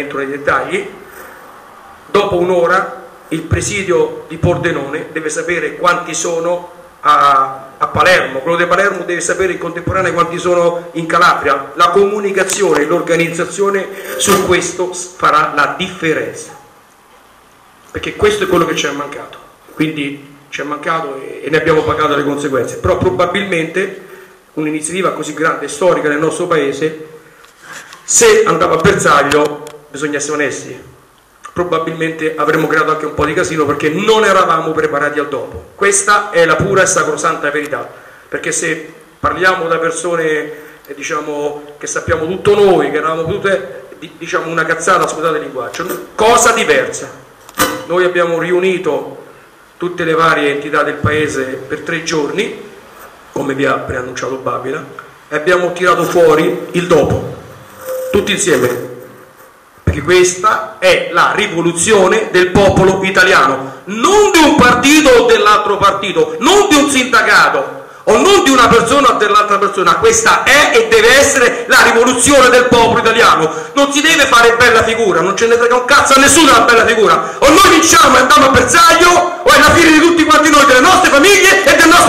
entro nei dettagli. Dopo un'ora il presidio di Pordenone deve sapere quanti sono a Palermo, quello di Palermo deve sapere in contemporanea quanti sono in Calabria. La comunicazione, l'organizzazione su questo farà la differenza, perché questo è quello che ci è mancato, quindi ci è mancato e ne abbiamo pagato le conseguenze. Però probabilmente un'iniziativa così grande e storica nel nostro paese, se andava a bersaglio, bisogna essere onesti, probabilmente avremmo creato anche un po' di casino, perché non eravamo preparati al dopo. Questa è la pura e sacrosanta verità, perché se parliamo da persone diciamo che sappiamo tutto noi, che eravamo tutte diciamo una cazzata, scusate il linguaggio, cosa diversa. Noi abbiamo riunito tutte le varie entità del paese per 3 giorni, come vi ha preannunciato Babila, e abbiamo tirato fuori il dopo, tutti insieme. Perché questa è la rivoluzione del popolo italiano, non di un partito o dell'altro partito, non di un sindacato o non di una persona o dell'altra persona. Questa è e deve essere la rivoluzione del popolo italiano. Non si deve fare bella figura, non ce ne frega un cazzo a nessuno la bella figura. O noi vinciamo e andiamo a bersaglio, o è la fine di tutti quanti noi, delle nostre famiglie e del nostro